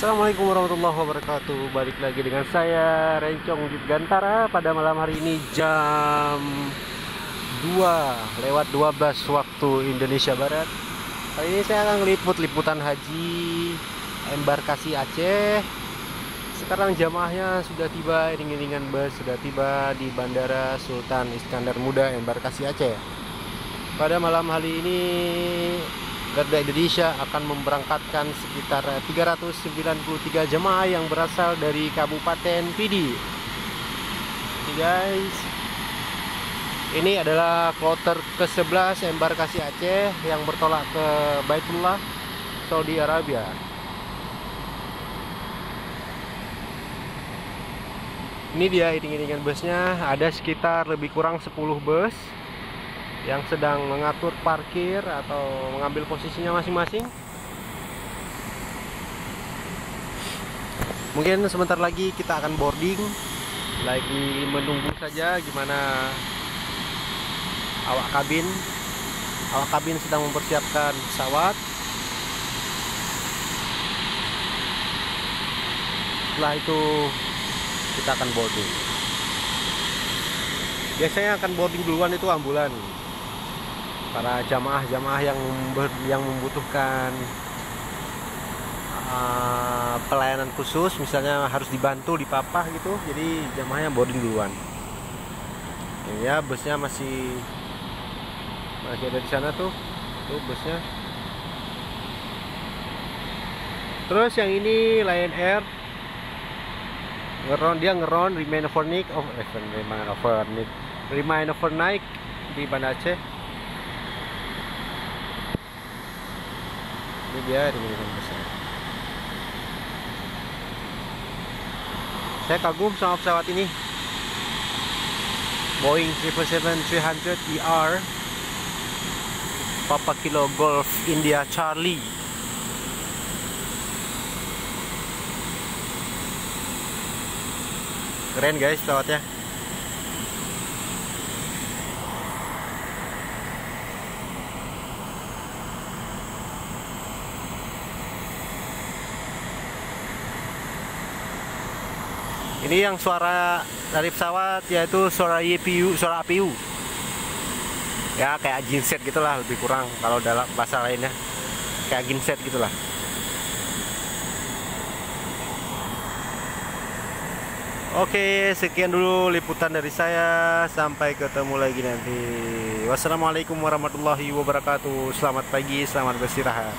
Assalamualaikum warahmatullahi wabarakatuh. Balik lagi dengan saya Rencong Dirgantara pada malam hari ini jam 2:12 waktu Indonesia Barat. Kali ini saya akan meliput liputan haji embarkasi Aceh. Sekarang jamaahnya sudah tiba, iring-iringan bus sudah tiba di Bandara Sultan Iskandar Muda embarkasi Aceh. Pada malam hari ini Garuda Indonesia akan memberangkatkan sekitar 393 jemaah yang berasal dari Kabupaten Pidi. Ini guys, ini adalah kloter ke-11 embarkasi Aceh yang bertolak ke Baitullah, Saudi Arabia. Ini dia iring-iringan busnya, ada sekitar lebih kurang 10 bus yang sedang mengatur parkir atau mengambil posisinya masing-masing. Mungkin sebentar lagi kita akan boarding, lagi menunggu saja gimana awak kabin sedang mempersiapkan pesawat. Setelah itu kita akan boarding. Biasanya akan boarding duluan itu ambulan, para jamaah-jamaah yang membutuhkan pelayanan khusus, misalnya harus dibantu dipapah gitu, jadi jamaah yang boarding duluan. Ya, busnya masih ada di sana tuh busnya. Terus yang ini Lion Air ngeron remain overnight di Banda Aceh. Ini dia di busnya. Saya kagum sama pesawat ini, Boeing 777-300 ER Papa Kilo Golf India Charlie. Keren guys pesawatnya. Ini yang suara dari pesawat yaitu suara YPU, suara APU. Ya kayak genset gitulah, lebih kurang kalau dalam bahasa lainnya. Kayak genset gitulah. Oke, sekian dulu liputan dari saya. Sampai ketemu lagi nanti. Wassalamualaikum warahmatullahi wabarakatuh. Selamat pagi, selamat beristirahat.